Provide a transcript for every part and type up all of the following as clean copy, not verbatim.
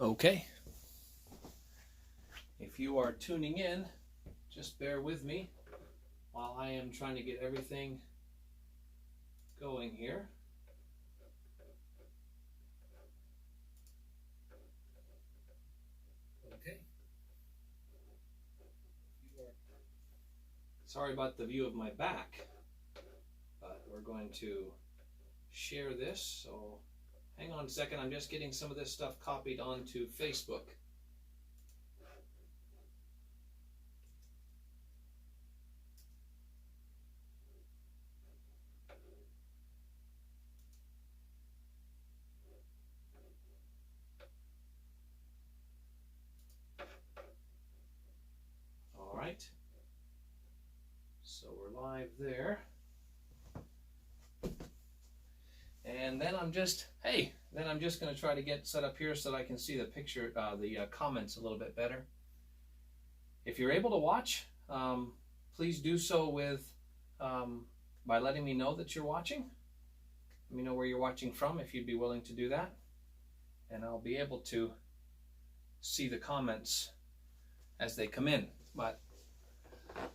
Okay, if you are tuning in, just bear with me while I am trying to get everything going here. Okay. Sorry about the view of my back, but we're going to share this, so hang on a second. I'm just getting some of this stuff copied onto Facebook. All right, so we're live there. And then I'm just going to try to get set up here so that I can see the picture, the comments a little bit better. If you're able to watch, please do so by letting me know that you're watching. Let me know where you're watching from if you'd be willing to do that. And I'll be able to see the comments as they come in. But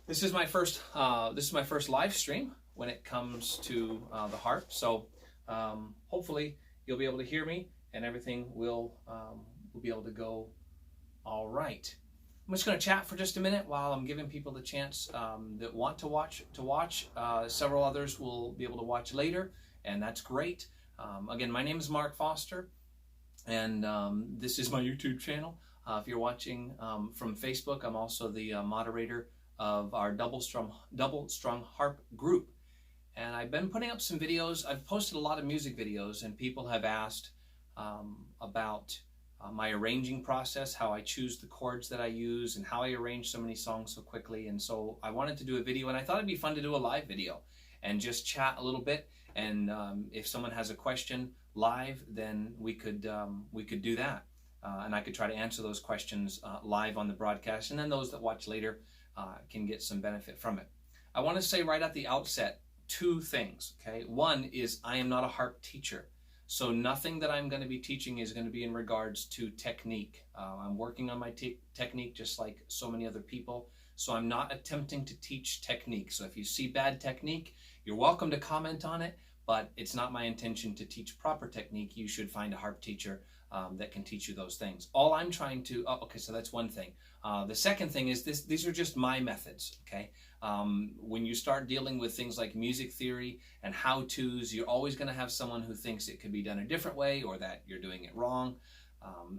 this is my first live stream when it comes to the harp. So hopefully you'll be able to hear me and everything will be able to go all right. I'm just going to chat for just a minute while I'm giving people the chance that want to watch. Several others will be able to watch later, and that's great. Again, my name is Mark Foster, and this is my YouTube channel. If you're watching from Facebook, I'm also the moderator of our double strung harp group. And I've been putting up some videos. I've posted a lot of music videos, and people have asked about my arranging process, how I choose the chords that I use, and how I arrange so many songs so quickly. And so I wanted to do a video, and I thought it'd be fun to do a live video and just chat a little bit. And if someone has a question live, then we could do that, and I could try to answer those questions live on the broadcast. And then those that watch later can get some benefit from it. I want to say right at the outset two things. Okay, one is I am not a harp teacher. So nothing that I'm going to be teaching is going to be in regards to technique. I'm working on my technique just like so many other people. So I'm not attempting to teach technique. So if you see bad technique, you're welcome to comment on it, but it's not my intention to teach proper technique. You should find a harp teacher that can teach you those things. All I'm trying to, okay, so that's one thing. The second thing is these are just my methods, okay? When you start dealing with things like music theory and how-tos, you're always going to have someone who thinks it could be done a different way or that you're doing it wrong.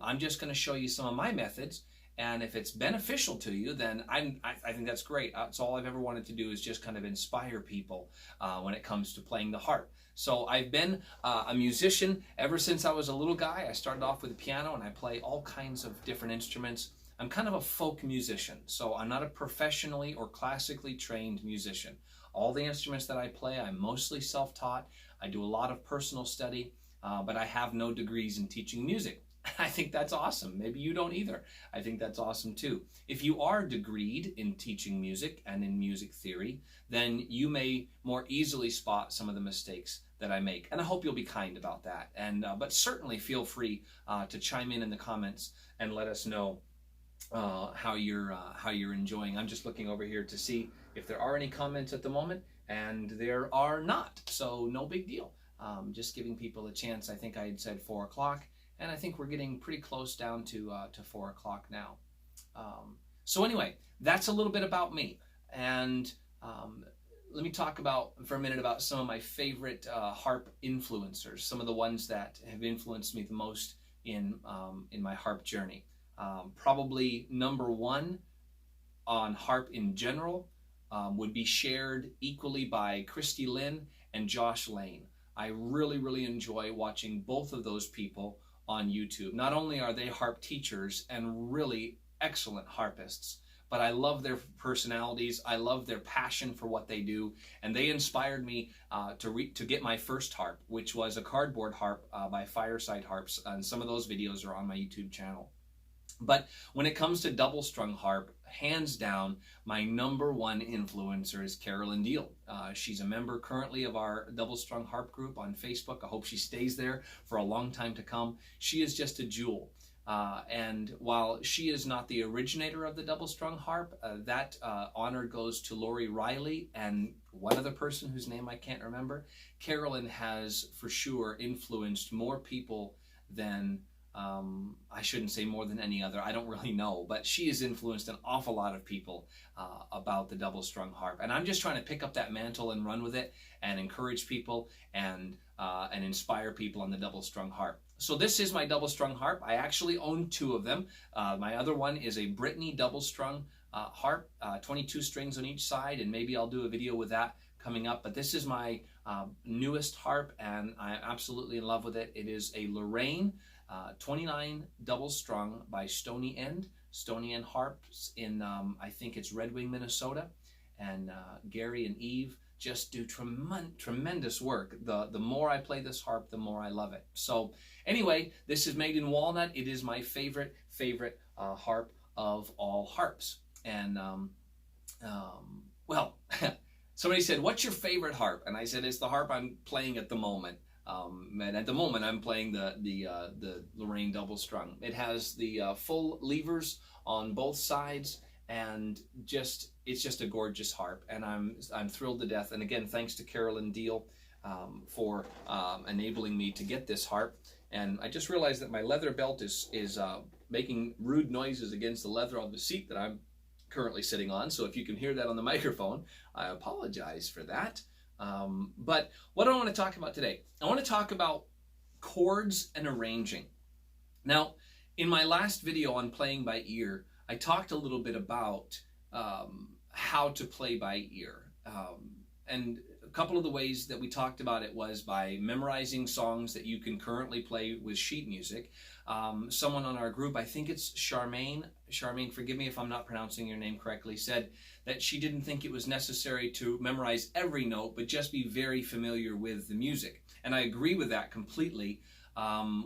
I'm just going to show you some of my methods, and if it's beneficial to you, then I think that's great. That's all I've ever wanted to do, is just kind of inspire people when it comes to playing the harp. So I've been a musician ever since I was a little guy. I started off with the piano, and I play all kinds of different instruments. I'm kind of a folk musician, so I'm not a professionally or classically trained musician. All the instruments that I play, I'm mostly self-taught. I do a lot of personal study, but I have no degrees in teaching music. I think that's awesome. Maybe you don't either. I think that's awesome too. If you are degreed in teaching music and in music theory, then you may more easily spot some of the mistakes that I make. And I hope you'll be kind about that. And but certainly feel free to chime in the comments and let us know how you're enjoying. I'm just looking over here to see if there are any comments at the moment, and there are not, so no big deal. Just giving people a chance. I think I had said 4 o'clock, and I think we're getting pretty close down to 4 o'clock now. So anyway, that's a little bit about me, and let me talk for a minute about some of my favorite harp influencers, some of the ones that have influenced me the most in my harp journey. Probably number one on harp in general would be shared equally by Christy Lynn and Josh Lane. I really enjoy watching both of those people on YouTube. Not only are they harp teachers and really excellent harpists, but I love their personalities. I love their passion for what they do, and they inspired me to get my first harp, which was a cardboard harp by Fireside Harps, and some of those videos are on my YouTube channel. But when it comes to double strung harp, hands down, my number one influencer is Carolyn Deal. She's a member currently of our double strung harp group on Facebook. I hope she stays there for a long time to come. She is just a jewel. And while she is not the originator of the double-strung harp, that honor goes to Lori Riley and one other person whose name I can't remember. Carolyn has for sure influenced more people than, I shouldn't say more than any other, I don't really know, but she has influenced an awful lot of people about the double-strung harp. And I'm just trying to pick up that mantle and run with it and encourage people and inspire people on the double-strung harp. So this is my double-strung harp. I actually own two of them. My other one is a Brittany double-strung harp, 22 strings on each side, and maybe I'll do a video with that coming up. But this is my newest harp, and I'm absolutely in love with it. It is a Lorraine 29 double-strung by Stony End Harps in, I think it's Red Wing, Minnesota. And Gary and Eve just do tremendous work. The more I play this harp, the more I love it. So anyway, this is made in walnut. It is my favorite harp of all harps. And well, somebody said, "What's your favorite harp?" And I said, "It's the harp I'm playing at the moment." And at the moment, I'm playing the Lorraine double strung. It has the full levers on both sides, and it's just a gorgeous harp, and I'm thrilled to death. And again, thanks to Carolyn Deal for enabling me to get this harp. And I just realized that my leather belt is making rude noises against the leather on the seat that I'm currently sitting on. So if you can hear that on the microphone, I apologize for that. But what do I want to talk about today? I want to talk about chords and arranging. Now, in my last video on playing by ear, I talked a little bit about how to play by ear. And a couple of the ways that we talked about it was by memorizing songs that you can currently play with sheet music. Someone on our group, I think it's Charmaine, forgive me if I'm not pronouncing your name correctly, said that she didn't think it was necessary to memorize every note, but just be very familiar with the music. And I agree with that completely,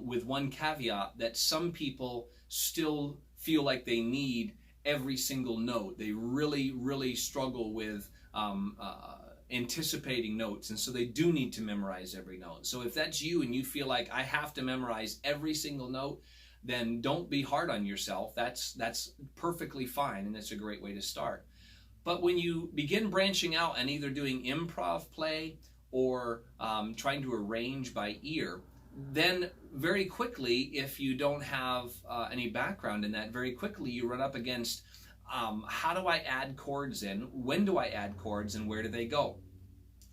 with one caveat, that some people still feel like they need every single note. They really struggle with anticipating notes, and so they do need to memorize every note. So if that's you and you feel like I have to memorize every single note, then don't be hard on yourself. That's perfectly fine, and it's a great way to start. But when you begin branching out and either doing improv play or trying to arrange by ear, then very quickly, if you don't have any background in that, very quickly you run up against how do I add chords in, when do I add chords, and where do they go?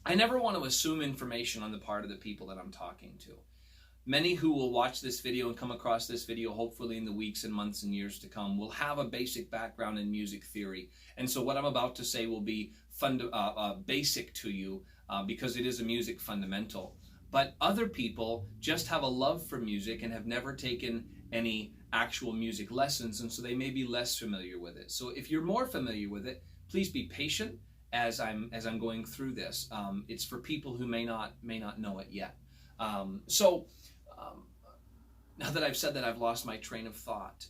I never want to assume information on the part of the people that I'm talking to. Many who will watch this video and come across this video, hopefully in the weeks and months and years to come, will have a basic background in music theory. And so what I'm about to say will be basic to you because it is a music fundamental. But other people just have a love for music and have never taken any actual music lessons, and so they may be less familiar with it. So if you're more familiar with it, please be patient as I'm going through this. It's for people who may not know it yet. Now that I've said that, I've lost my train of thought.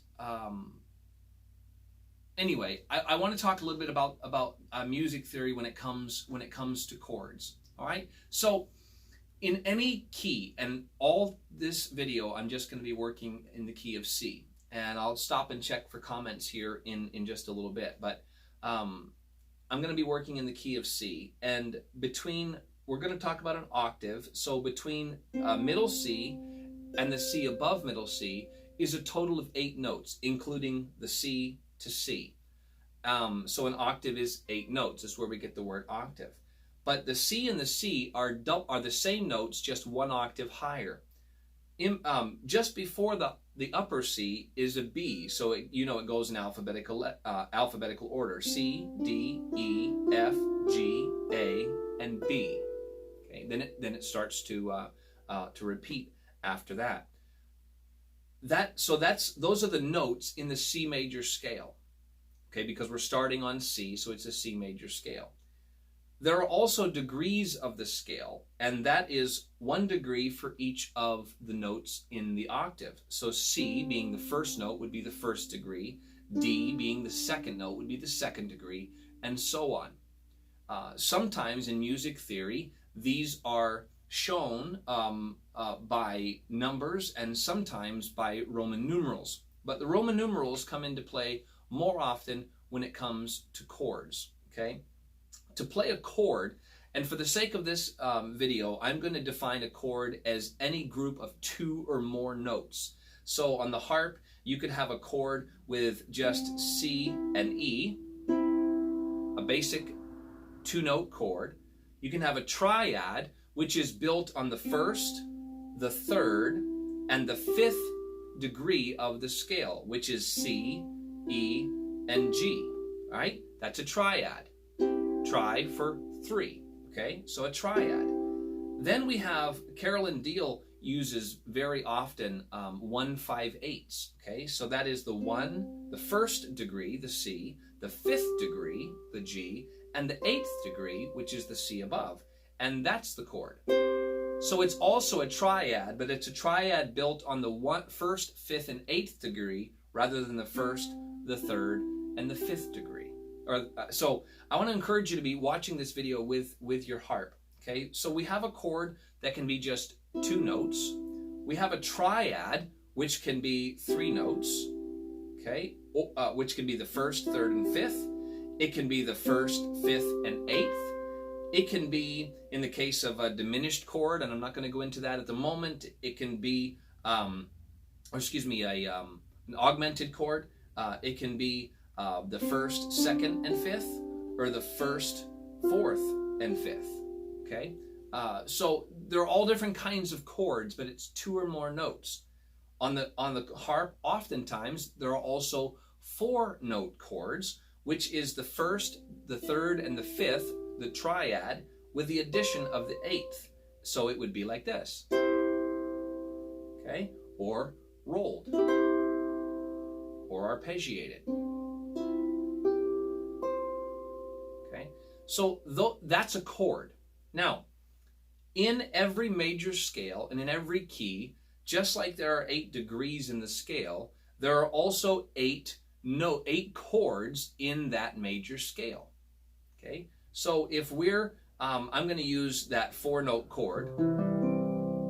Anyway, I want to talk a little bit about music theory when it comes to chords. All right, so in any key, and all this video, I'm just going to be working in the key of C. And I'll stop and check for comments here in just a little bit. But I'm going to be working in the key of C. And we're going to talk about an octave. So between middle C and the C above middle C is a total of 8 notes, including the C to C. So an octave is 8 notes. That's where we get the word octave. But the C and the C are the same notes, just 1 octave higher. Just before the upper C is a B, so it goes in alphabetical order: C, D, E, F, G, A, and B. Okay, then it starts to repeat after that. Those are the notes in the C major scale. Okay, because we're starting on C, so it's a C major scale. There are also degrees of the scale, and that is 1 degree for each of the notes in the octave. So C being the first note would be the 1st degree, D being the 2nd note would be the 2nd degree, and so on. Sometimes in music theory, these are shown by numbers and sometimes by Roman numerals. But the Roman numerals come into play more often when it comes to chords, okay? To play a chord, and for the sake of this video, I'm going to define a chord as any group of 2 or more notes. So on the harp, you could have a chord with just C and E, a basic 2-note chord. You can have a triad, which is built on the 1st, the 3rd, and the 5th degree of the scale, which is C, E, and G. All right? That's a triad. Tri for 3. Okay? So a triad. Then we have, Carolyn Deal uses very often 1/5/8. Okay? So that is the 1st degree, the C, the 5th degree, the G, and the 8th degree, which is the C above. And that's the chord. So it's also a triad, but it's a triad built on the 1st, 5th, and 8th degree rather than the 1st, the 3rd, and the 5th degree. So I want to encourage you to be watching this video with your harp. Okay, so we have a chord that can be just 2 notes. We have a triad, which can be 3 notes. Okay, which can be the 1st, 3rd, and 5th. It can be the 1st, 5th, and 8th. It can be, in the case of a diminished chord, and I'm not going to go into that at the moment, it can be, an augmented chord. It can be the 1st, 2nd, and 5th, or the 1st, 4th, and 5th. Okay? So there are all different kinds of chords, but it's 2 or more notes. On the harp, oftentimes, there are also 4-note chords, which is the 1st, the 3rd, and the 5th, the triad, with the addition of the 8th. So it would be like this. Okay? Or rolled. Or arpeggiated. Okay? So that's a chord. Now, in every major scale and in every key, just like there are 8 degrees in the scale, there are also 8 chords in that major scale. Okay? So if we're, I'm going to use that 4-note chord,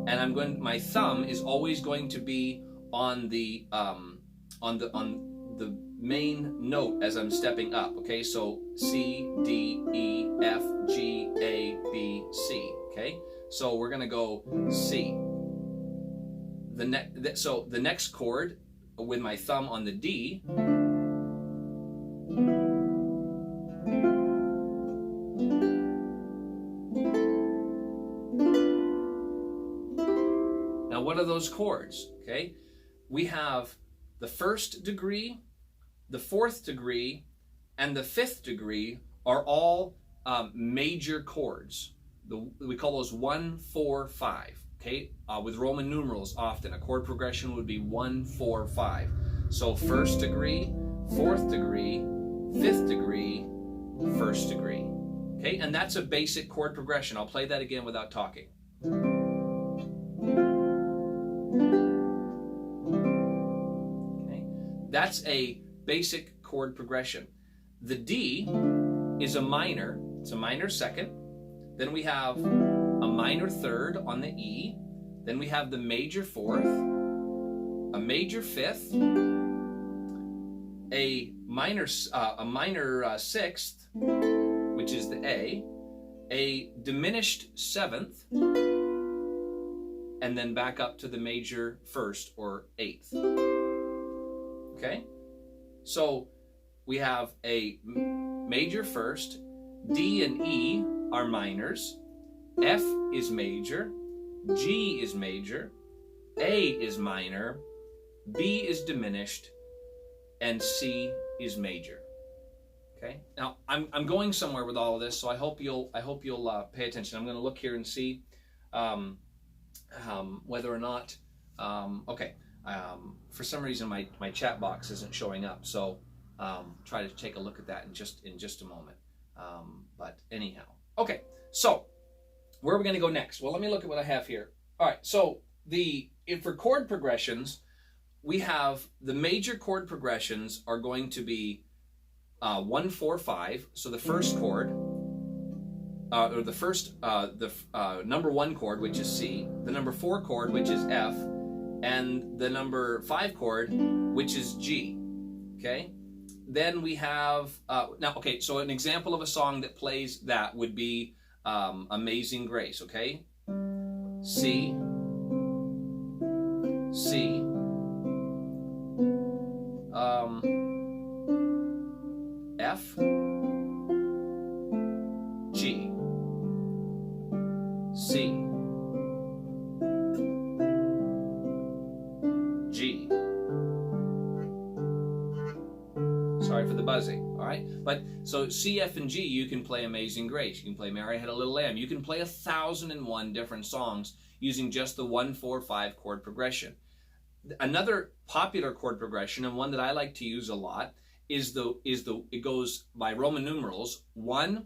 and my thumb is always going to be on the main note as I'm stepping up. Okay, so C, D, E, F, G, A, B, C. Okay, so we're going to go C. So the next chord with my thumb on the D. What are those chords? Okay, we have the 1st degree, the 4th degree, and the 5th degree are all major chords. We call those 1, 4, 5. Okay, with Roman numerals, often a chord progression would be 1, 4, 5. So 1st degree, 4th degree, 5th degree, 1st degree. Okay, and that's a basic chord progression. I'll play that again without talking. That's a basic chord progression. The D is a minor. It's a minor 2nd. Then we have a minor 3rd on the E. Then we have the major 4th, a major 5th, a minor 6th, which is the a diminished 7th, and then back up to the major 1st or 8th. Okay, so we have a major 1st, D and E are minors, F is major, G is major, A is minor, B is diminished, and C is major. Okay, now I'm going somewhere with all of this, so I hope you'll pay attention. I'm going to look here and see whether or not for some reason my chat box isn't showing up, so try to take a look at that in just a moment. But anyhow, okay, so where are we going to go next? Well, let me look at what I have here. All right, so for chord progressions, we have the major chord progressions are going to be 1, 4, 5. So the first chord, or the number 1 chord, which is C, the number 4 chord, which is F, and the number 5 chord, which is G. Okay? Then we have, now, okay, so an example of a song that plays that would be Amazing Grace, okay? C, C, F, G, C, G. Sorry for the buzzing, all right? But so C, F, and G, you can play Amazing Grace. You can play Mary Had a Little Lamb. You can play 1,001 different songs using just the 1-4-5 chord progression. Another popular chord progression, and one that I like to use a lot, it goes by Roman numerals 1,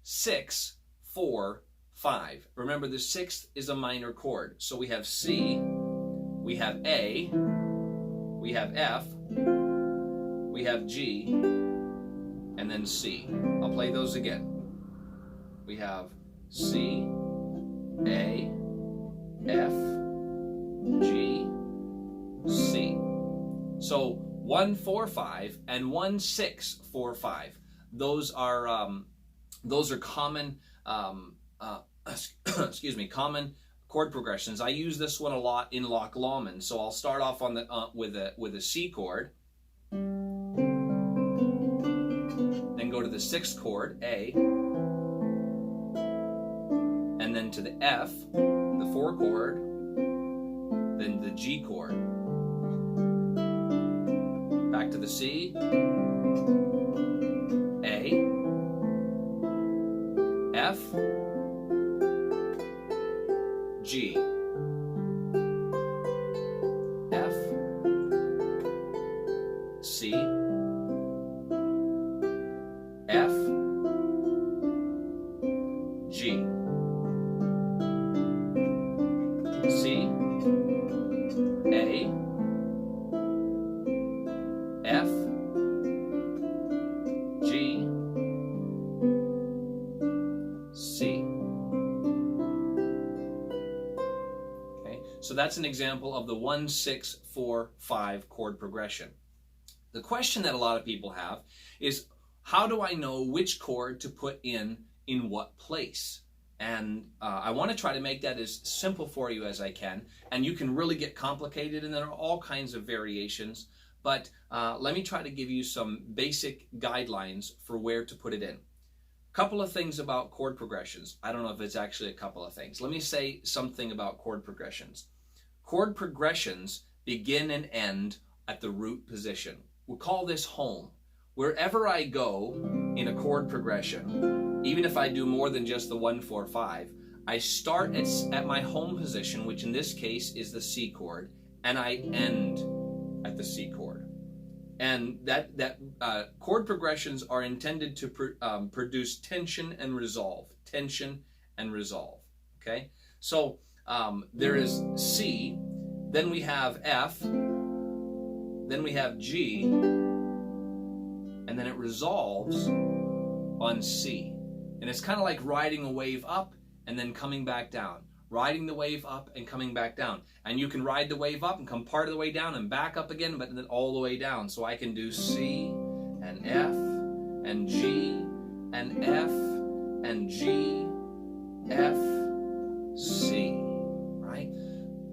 6, 4, 5. Remember, the 6th is a minor chord. So we have C, we have A, we have F, we have G, and then C. I'll play those again. We have C, A, F, G, C. So 1-4-5 and 1-6-4-5. Those are common excuse me, common chord progressions. I use this one a lot in Loch Lomond. So I'll start off on the with a C chord, then go to the 6th chord, A, and then to the F, the 4 chord, then the G chord. Back to the C, A, F, G, F, C, F, G, C, A, F, G, C. Okay, so that's an example of the 1-6-4-5 chord progression. The question that a lot of people have is, how do I know which chord to put in what place? And I want to try to make that as simple for you as I can. And you can really get complicated, and there are all kinds of variations. But let me try to give you some basic guidelines for where to put it in. A couple of things about chord progressions. I don't know if it's actually a couple of things. Let me say something about chord progressions. Chord progressions begin and end at the root position. We'll call this home. Wherever I go in a chord progression, even if I do more than just the 1-4-5, I start at my home position, which in this case is the C chord, and I end at the C chord. And that chord progressions are intended to produce tension and resolve. Tension and resolve. Okay? So there is C, then we have F, then we have G, and then it resolves on C. And it's kind of like riding a wave up and then coming back down. Riding the wave up and coming back down. And you can ride the wave up and come part of the way down and back up again, but then all the way down. So I can do C and F and G and F and G, F, C, right?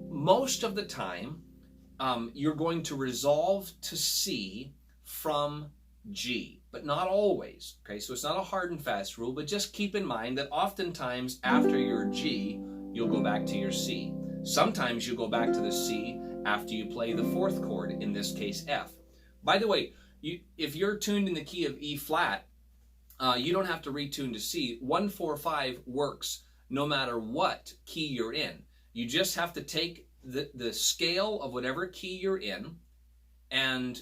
Most of the time, you're going to resolve to C from G, but not always. Okay, so it's not a hard and fast rule, but just keep in mind that oftentimes after your G, you'll go back to your C. Sometimes you go back to the C after you play the 4th chord, in this case F. By the way, if you're tuned in the key of E flat, you don't have to retune to C. 1-4-5 works no matter what key you're in. You just have to take the scale of whatever key you're in and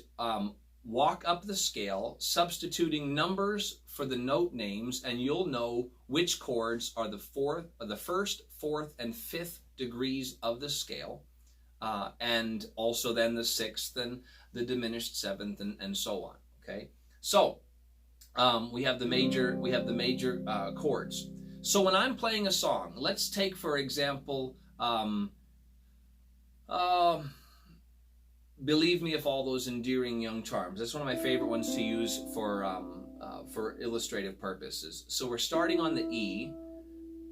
walk up the scale, substituting numbers for the note names, and you'll know which chords are the 1st, 4th, and 5th degrees of the scale, and also then the 6th and the diminished 7th, and so on. Okay, so we have the major chords. So when I'm playing a song, let's take for example Believe Me If All Those Endearing Young Charms. That's one of my favorite ones to use for illustrative purposes. So we're starting on the E,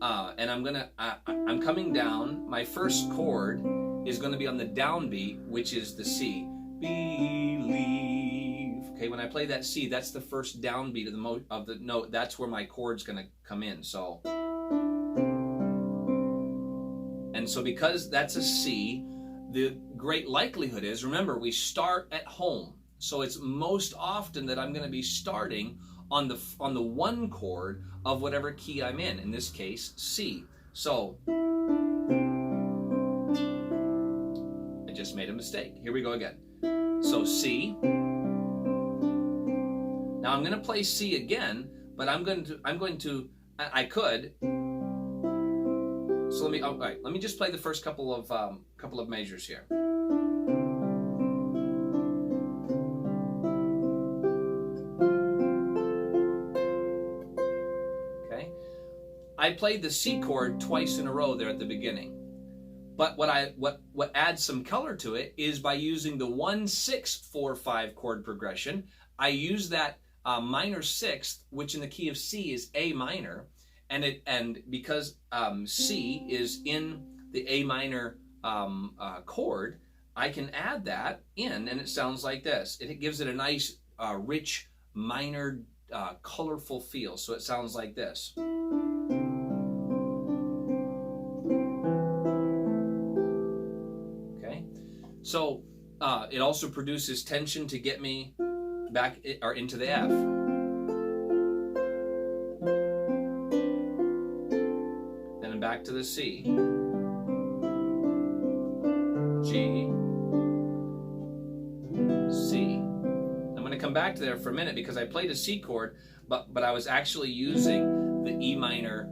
and I'm coming down. My first chord is going to be on the downbeat, which is the C. Believe. Okay, when I play that C, that's the first downbeat of the note. That's where my chord's going to come in. So, and so because that's a C, the great likelihood is, remember, we start at home. So it's most often that I'm going to be starting on the one chord of whatever key I'm in this case, C. So I just made a mistake. Here we go again. So C. Now I'm going to play C again, but I could. So all right, let me just play the first couple of measures here. Okay, I played the C chord twice in a row there at the beginning, but what adds some color to it is by using the 1-6-4-5 chord progression. I use that minor sixth, which in the key of C is A minor. And because C is in the A minor chord, I can add that in, and it sounds like this. It gives it a nice, rich, minor, colorful feel. So it sounds like this. Okay, so it also produces tension to get me back or into the F. Back to the C, G, C. I'm going to come back to there for a minute because I played a C chord, but I was actually using the E minor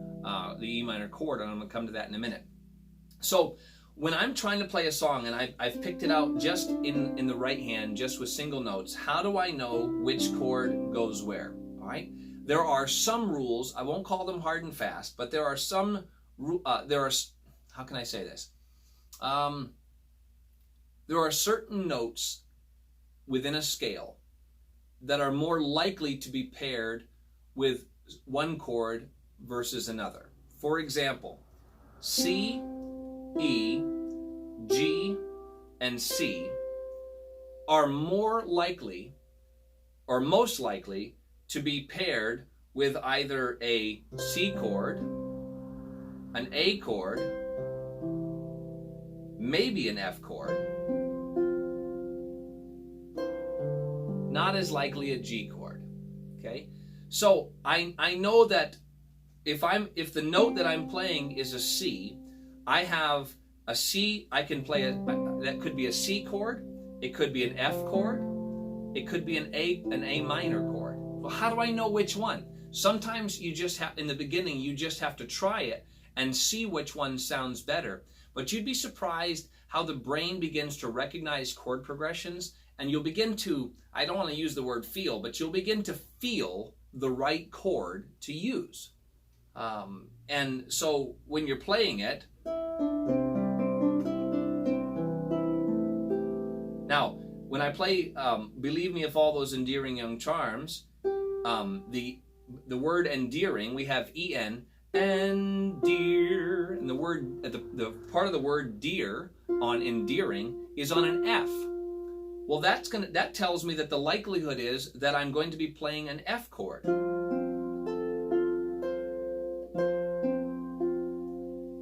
chord, and I'm going to come to that in a minute. So when I'm trying to play a song and I've picked it out just in the right hand, just with single notes, how do I know which chord goes where? All right. There are some rules. I won't call them hard and fast, but there are some. How can I say this? There are certain notes within a scale that are more likely to be paired with one chord versus another. For example, C, E, G, and C are more likely or most likely to be paired with either a C chord, an A chord, maybe an F chord. Not as likely a G chord. Okay? So I know that if the note that I'm playing is a C, I have a C, I can play that could be a C chord, it could be an F chord, it could be an A minor chord. Well, how do I know which one? Sometimes you just have, in the beginning, you just have to try it and see which one sounds better. But you'd be surprised how the brain begins to recognize chord progressions, and you'll begin to, I don't want to use the word feel, but you'll begin to feel the right chord to use. And so when you're playing it, now, when I play Believe Me If All Those Endearing Young Charms, the word endearing, we have En, endear, and the part of the word dear on endearing is on an F. Well, that tells me that the likelihood is that I'm going to be playing an F chord.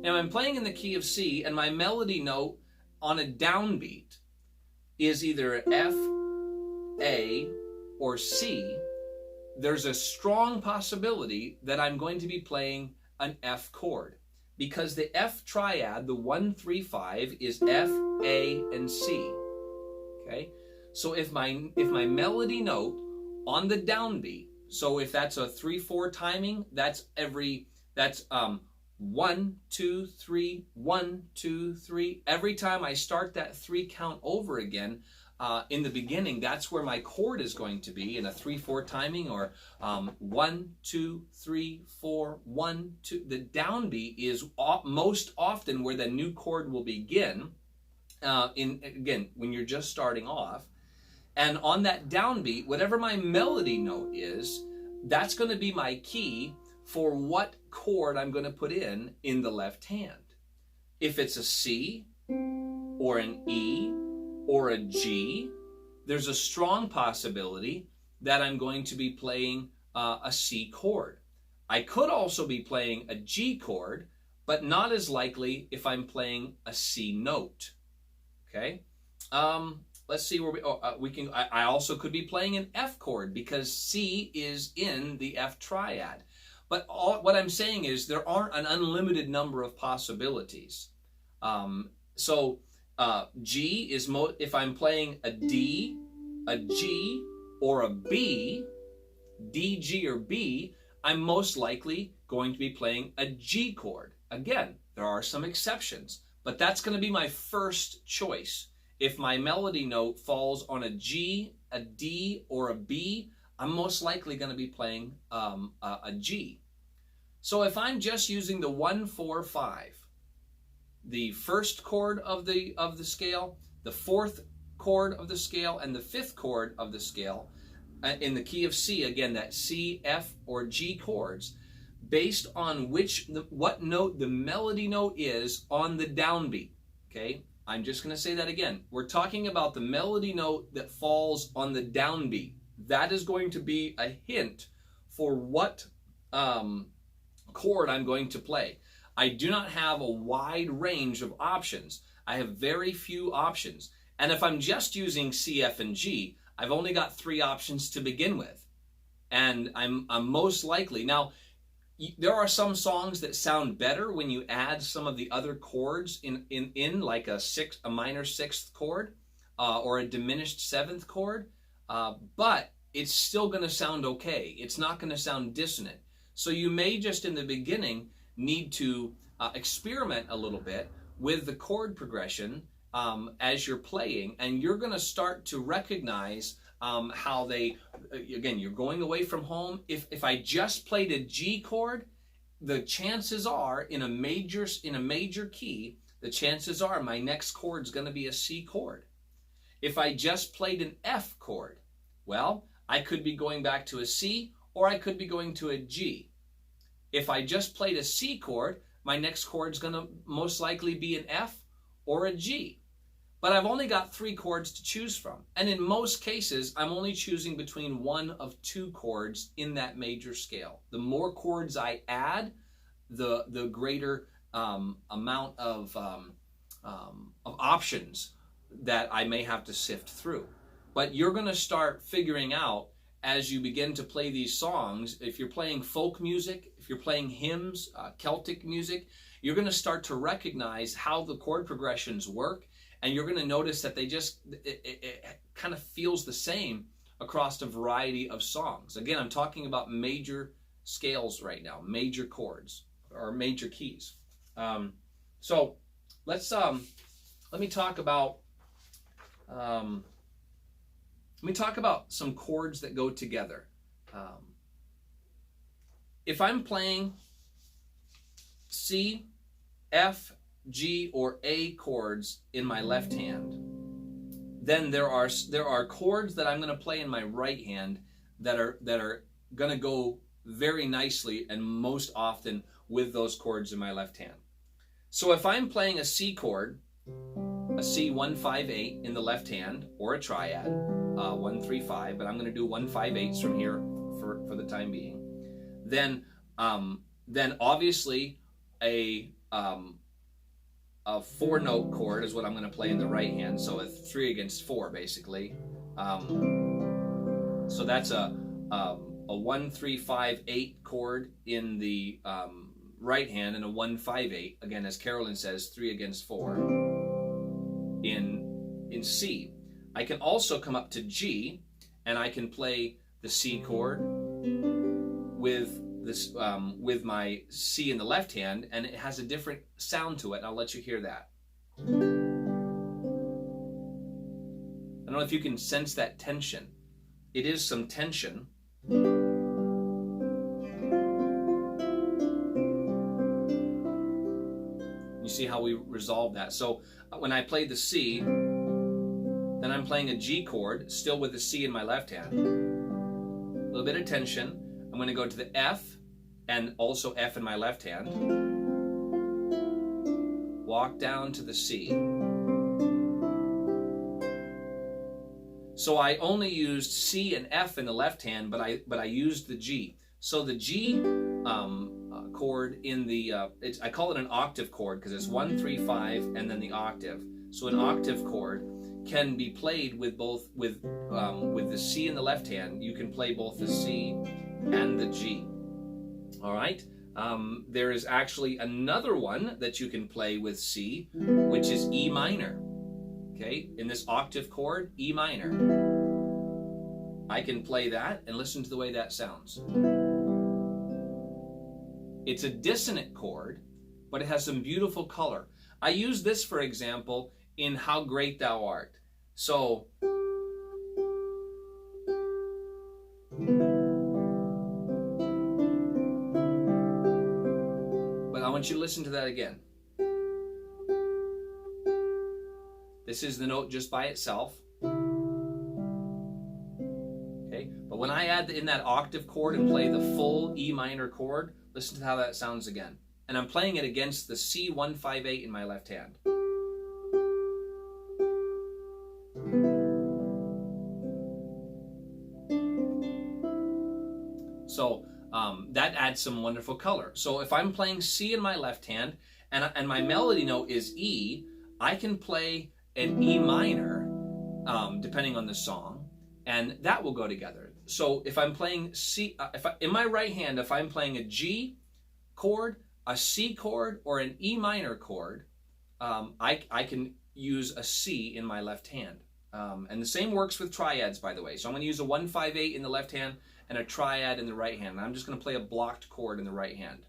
Now I'm playing in the key of C, and my melody note on a downbeat is either F, A, or C. There's a strong possibility that I'm going to be playing an F chord, because the F triad, the 1-3-5, is F, A, and C. Okay, so if my melody note on the downbeat, so if that's a 3-4 timing, that's 1, 2, 3, 1, 2, 3. Every time I start that 3 count over again, in the beginning, that's where my chord is going to be in a 3-4 timing, or 1, 2, 3, 4, 1, 2. The downbeat is most often where the new chord will begin. again, when you're just starting off. And on that downbeat, whatever my melody note is, that's going to be my key for what chord I'm going to put in the left hand. If it's a C or an E or a G, there's a strong possibility that I'm going to be playing a C chord. I could also be playing a G chord, but not as likely if I'm playing a C note. Okay? Let's see where we can. I also could be playing an F chord because C is in the F triad. But what I'm saying is there aren't an unlimited number of possibilities. G is if I'm playing a D, a G, or a B, D, G, or B, I'm most likely going to be playing a G chord. Again, there are some exceptions, but that's going to be my first choice. If my melody note falls on a G, a D, or a B, I'm most likely going to be playing a G. So if I'm just using the 1, 4, 5, the first chord of the scale, the fourth chord of the scale, and the fifth chord of the scale, in the key of C, again, that C, F, or G chords, based on what note the melody note is on the downbeat. Okay, I'm just going to say that again. We're talking about the melody note that falls on the downbeat. That is going to be a hint for what chord I'm going to play. I do not have a wide range of options. I have very few options. And if I'm just using C, F, and G, I've only got 3 options to begin with. And I'm most likely, now, there are some songs that sound better when you add some of the other chords in like a minor 6th chord or a diminished 7th chord, but it's still going to sound okay. It's not going to sound dissonant. So you may just in the beginning need to experiment a little bit with the chord progression as you're playing, and you're going to start to recognize how they, again, you're going away from home. If I just played a G chord, the chances are in a major key, the chances are my next chord is going to be a C chord. If I just played an F chord, well, I could be going back to a C or I could be going to a G. If I just played a C chord, my next chord is going to most likely be an F or a G. But I've only got 3 chords to choose from. And in most cases, I'm only choosing between 1 of 2 chords in that major scale. The more chords I add, the greater amount of options that I may have to sift through. But you're going to start figuring out as you begin to play these songs, if you're playing folk music, if you're playing hymns, Celtic music, you're going to start to recognize how the chord progressions work. And you're going to notice that it kind of feels the same across a variety of songs. Again, I'm talking about major scales right now, major chords or major keys. So let me talk about some chords that go together. If I'm playing C, F, G, or A chords in my left hand, then there are chords that I'm going to play in my right hand that are going to go very nicely and most often with those chords in my left hand. So if I'm playing a C chord, a C 1 5 8 in the left hand, or a triad 1 3 5, but I'm going to do 1 5 8s from here for the time being. Then obviously a 4-note chord is what I'm going to play in the right hand, so a 3 against 4 basically. So that's a 1 3 5 8 chord in the right hand, and a 1 5 8 again, as Carolyn says, 3 against 4 in C. I can also come up to G, and I can play the C chord with this with my C in the left hand, and it has a different sound to it, and I'll let you hear that. I don't know if you can sense that tension. It is some tension. You see how we resolve that. So when I play the C, then I'm playing a G chord, still with the C in my left hand. A little bit of tension. I'm going to go to the F, and also F in my left hand. Walk down to the C. So I only used C and F in the left hand, but I used the G. So the G chord in the I call it an octave chord because it's 1, 3, 5, and then the octave. So an octave chord can be played with both with the C in the left hand. You can play both the C and the G. All right. There is actually another one that you can play with C, which is E minor. Okay, in this octave chord, E minor. I can play that and listen to the way that sounds. It's a dissonant chord, but it has some beautiful color. I use this, for example, in How Great Thou Art. So, but I want you to listen to that again. This is the note just by itself. Okay, but when I add in that octave chord and play the full E minor chord, listen to how that sounds again. And I'm playing it against the C158 in my left hand. So that adds some wonderful color. So if I'm playing C in my left hand and my melody note is E, I can play an E minor, depending on the song, and that will go together. So if I'm playing C, in my right hand, if I'm playing a G chord, a C chord, or an E minor chord, I can use a C in my left hand. And the same works with triads, by the way. So I'm going to use a 158 in the left hand and a triad in the right hand. And I'm just going to play a blocked chord in the right hand.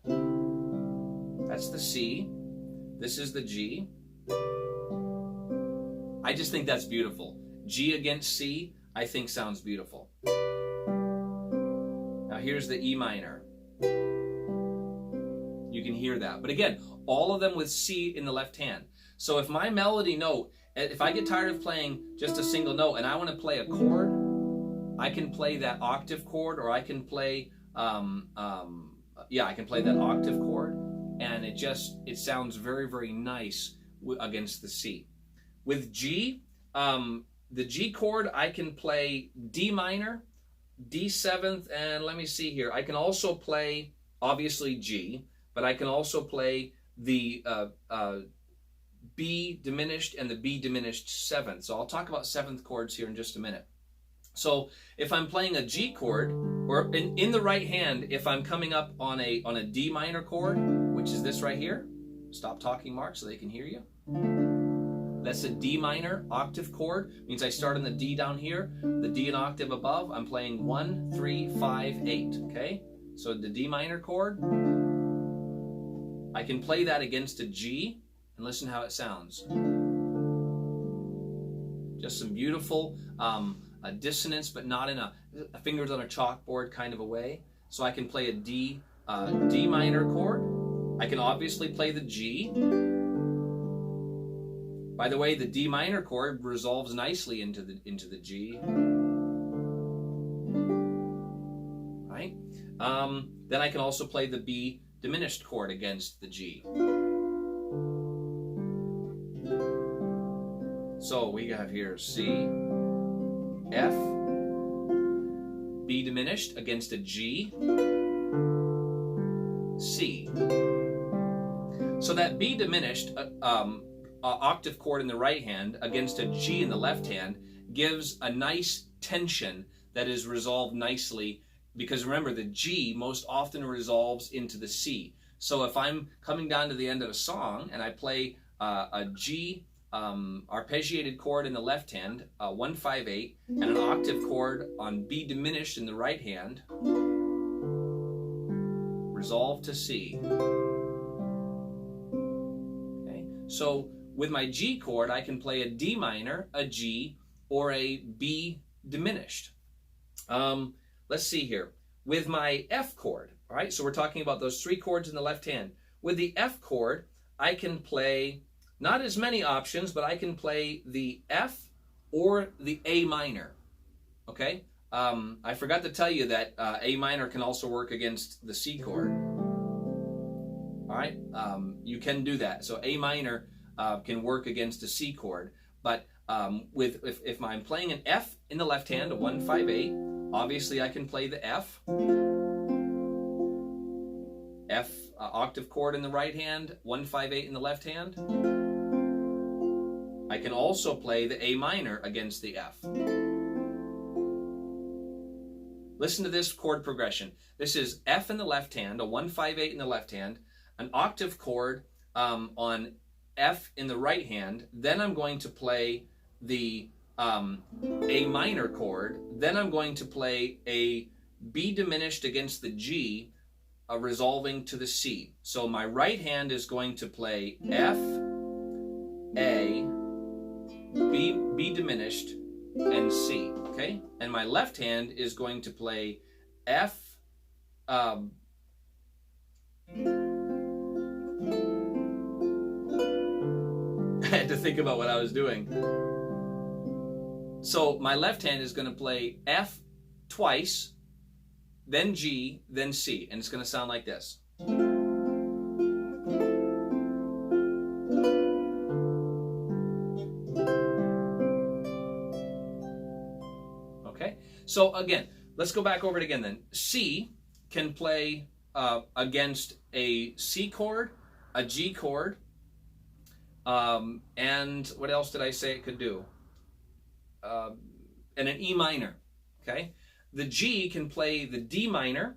That's the C. This is the G. I just think that's beautiful. G against C, I think sounds beautiful. Now here's the E minor. You can hear that. But again, all of them with C in the left hand. So if my melody note, if I get tired of playing just a single note and I want to play a chord, I can play that octave chord, or I can play, I can play that octave chord, and it sounds very, very nice against the C. With G, the G chord, I can play D minor, D seventh, and let me see here. I can also play, obviously, G, but I can also play the B diminished and the B diminished seventh. So I'll talk about seventh chords here in just a minute. So if I'm playing a G chord, or in the right hand, if I'm coming up on a D minor chord, which is this right here, stop talking, Mark, so they can hear you. That's a D minor octave chord. Means I start on the D down here, the D an octave above. I'm playing 1, 3, 5, 8. Okay? So the D minor chord, I can play that against a G and listen how it sounds. Just some beautiful dissonance, but not in a fingers on a chalkboard kind of a way. So I can play a D minor chord. I can obviously play the G. By the way, the D minor chord resolves nicely into the G. Right? Then I can also play the B diminished chord against the G. So we have here C, F, B diminished against a G, C. So that B diminished octave chord in the right hand against a G in the left hand gives a nice tension that is resolved nicely, because remember, the G most often resolves into the C. So if I'm coming down to the end of a song and I play a G arpeggiated chord in the left hand, 1, 5, 8, and an octave chord on B diminished in the right hand, resolve to C. Okay, so with my G chord, I can play a D minor, a G, or a B diminished. Let's see here. With my F chord, all right, so we're talking about those three chords in the left hand. With the F chord, I can play not as many options, but I can play the F or the A minor. Okay? I forgot to tell you that A minor can also work against the C chord. All right? You can do that. So A minor can work against a C chord, but if I'm playing an F in the left hand, a 1-5-8, obviously I can play the F octave chord in the right hand, 1-5-8 in the left hand. I can also play the A minor against the F. Listen to this chord progression. This is F in the left hand, a 1-5-8 in the left hand, an octave chord on F in the right hand. Then I'm going to play the A minor chord. Then I'm going to play a B diminished against the G, resolving to the C. So my right hand is going to play F, A, B diminished, and C. Okay? And my left hand is going to play F, I had to think about what I was doing. So my left hand is going to play F twice, then G, then C, and it's going to sound like this. Okay, so again, let's go back over it again then. C can play against a C chord, a G chord, and what else did I say it could do? And an E minor, okay? The G can play the D minor,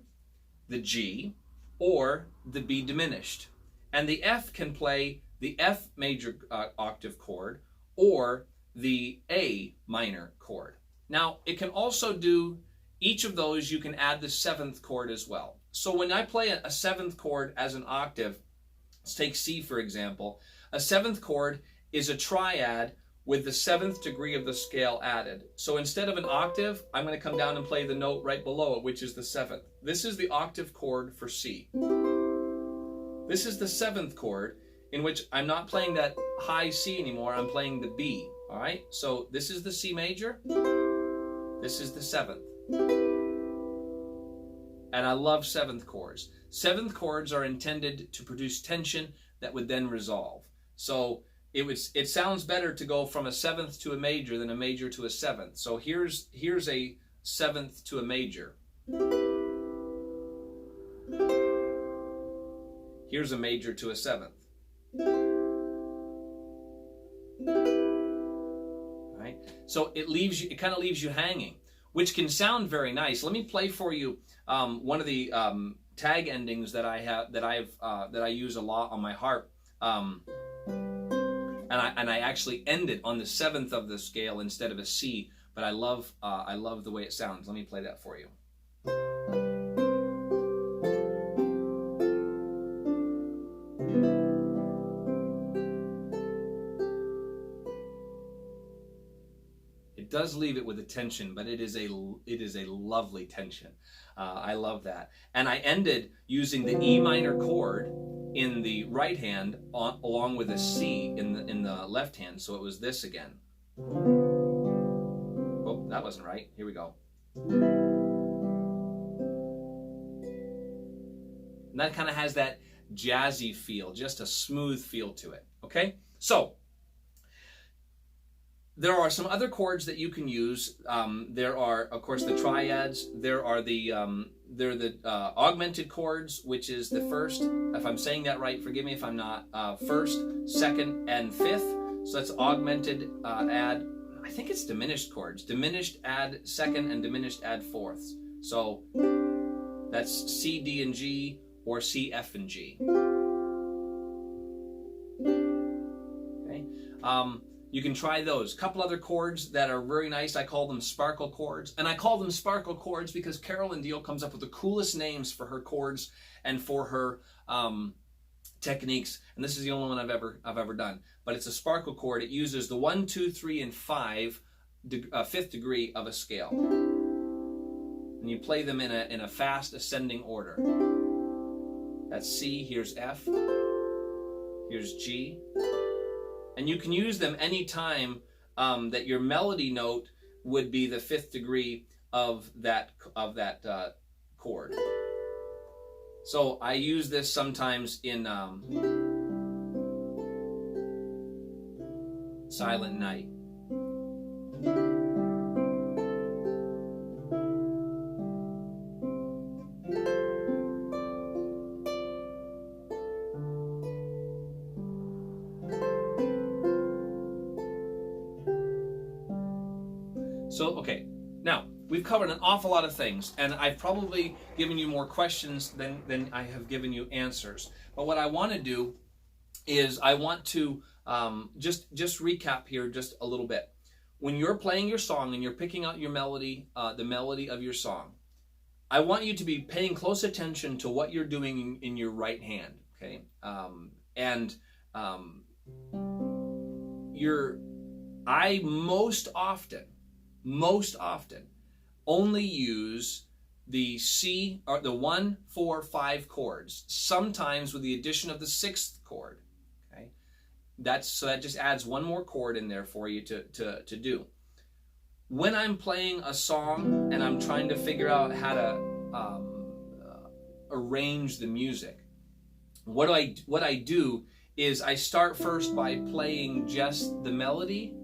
the G, or the B diminished. And the F can play the F major octave chord or the A minor chord. Now, it can also do each of those. You can add the seventh chord as well. So when I play a seventh chord as an octave, let's take C for example, a seventh chord is a triad with the seventh degree of the scale added. So instead of an octave, I'm going to come down and play the note right below it, which is the seventh. This is the octave chord for C. This is the seventh chord, in which I'm not playing that high C anymore, I'm playing the B. All right? So this is the C major, this is the seventh. And I love seventh chords. Seventh chords are intended to produce tension that would then resolve. So it sounds better to go from a seventh to a major than a major to a seventh. So here's a seventh to a major. Here's a major to a seventh. Right? So it kind of leaves you hanging, which can sound very nice. Let me play for you one of the tag endings that I have that I use a lot on my harp. And I actually end it on the seventh of the scale instead of a C, but I love the way it sounds. Let me play that for you. It does leave it with a tension, but it is a lovely tension. I love that. And I ended using the E minor chord in the right hand along with a C in the left hand, so it was this again. Oh, that wasn't right. Here we go. And that kind of has that jazzy feel, just a smooth feel to it. Okay? So there are some other chords that you can use. There are, of course, the triads. There are the augmented chords, which is the first, if I'm saying that right, forgive me if I'm not, first, second, and fifth. So that's augmented, add, I think it's diminished chords. Diminished, add second, and diminished, add fourths. So that's C, D, and G, or C, F, and G. Okay. You can try those. A couple other chords that are very nice. I call them sparkle chords. And I call them sparkle chords because Carolyn Deal comes up with the coolest names for her chords and for her techniques. And this is the only one I've ever done. But it's a sparkle chord. It uses the 1, 2, 3, and 5 fifth degree of a scale. And you play them in a fast ascending order. That's C, here's F, Here's G. And you can use them anytime that your melody note would be the 5th degree of that chord. So I use this sometimes in Silent Night. So, okay, now we've covered an awful lot of things, and I've probably given you more questions than I have given you answers. But what I want to do is I want to just recap here just a little bit. When you're playing your song and you're picking out your melody, the melody of your song, I want you to be paying close attention to what you're doing in your right hand, okay? I most often only use the C or the 1, 4, 5 chords, sometimes with the addition of the 6th chord. Okay, so that just adds one more chord in there for you to do. When I'm playing a song and I'm trying to figure out how to arrange the music, what I do is I start first by playing just the melody.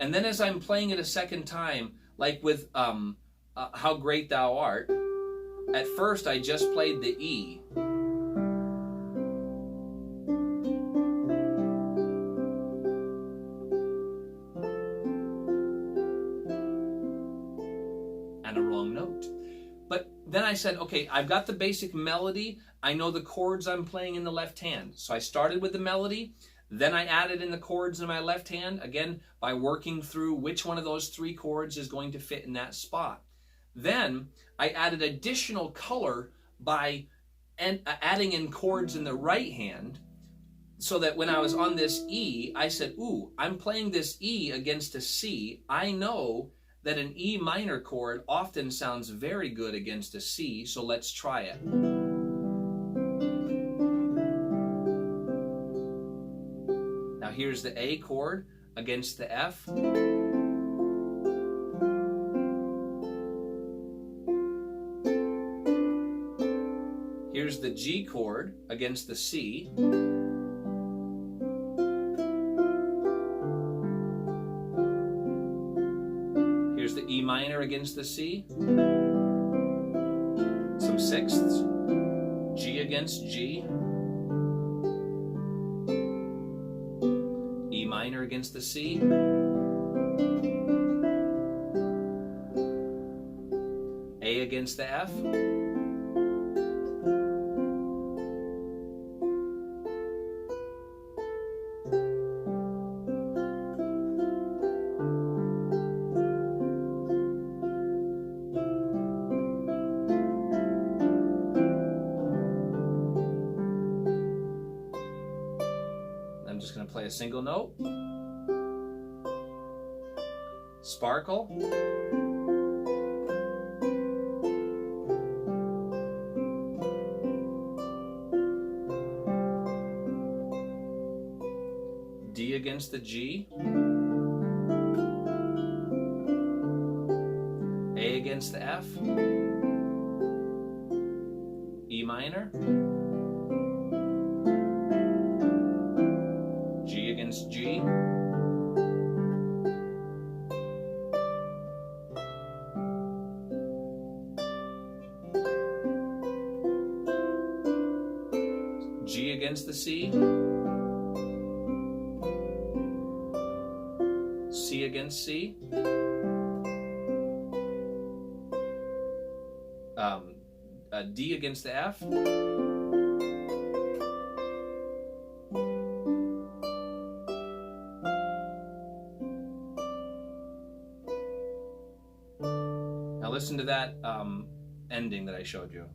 And then as I'm playing it a second time, like with How Great Thou Art, at first I just played the E. And a wrong note. But then I said, okay, I've got the basic melody. I know the chords I'm playing in the left hand. So I started with the melody. Then I added in the chords in my left hand, again, by working through which one of those 3 chords is going to fit in that spot. Then I added additional color by adding in chords in the right hand, so that when I was on this E, I said, ooh, I'm playing this E against a C. I know that an E minor chord often sounds very good against a C, so let's try it. Here's the A chord against the F. Here's the G chord against the C. Here's the E minor against the C. Some sixths. G against G. E minor against the C. A against the F. I'm just going to play a single note. Sparkle. D against the G. A against the F. E minor. G against G. G against the C. C against C. D against the F. Now listen to that ending that I showed you.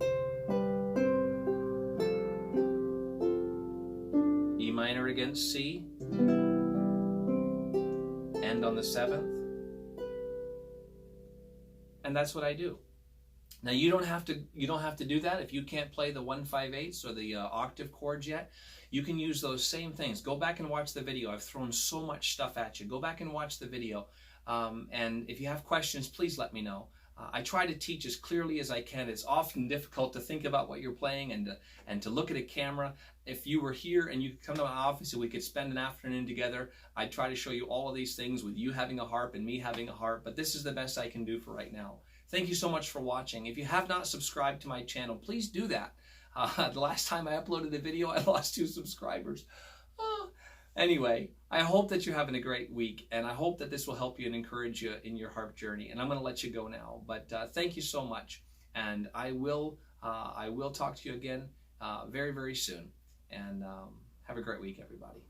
E minor against C. End on the 7th. And that's what I do. Now you don't have to do that if you can't play the 1/5/8 or the octave chords yet. You can use those same things. Go back and watch the video. I've thrown so much stuff at you. Go back and watch the video. And if you have questions, please let me know. I try to teach as clearly as I can. It's often difficult to think about what you're playing and to look at a camera. If you were here and you could come to my office and we could spend an afternoon together, I'd try to show you all of these things with you having a harp and me having a harp, but this is the best I can do for right now. Thank you so much for watching. If you have not subscribed to my channel, please do that. The last time I uploaded a video, I lost 2 subscribers. Anyway, I hope that you're having a great week, and I hope that this will help you and encourage you in your harp journey. And I'm going to let you go now, but thank you so much, and I will talk to you again very, very soon. And have a great week, everybody.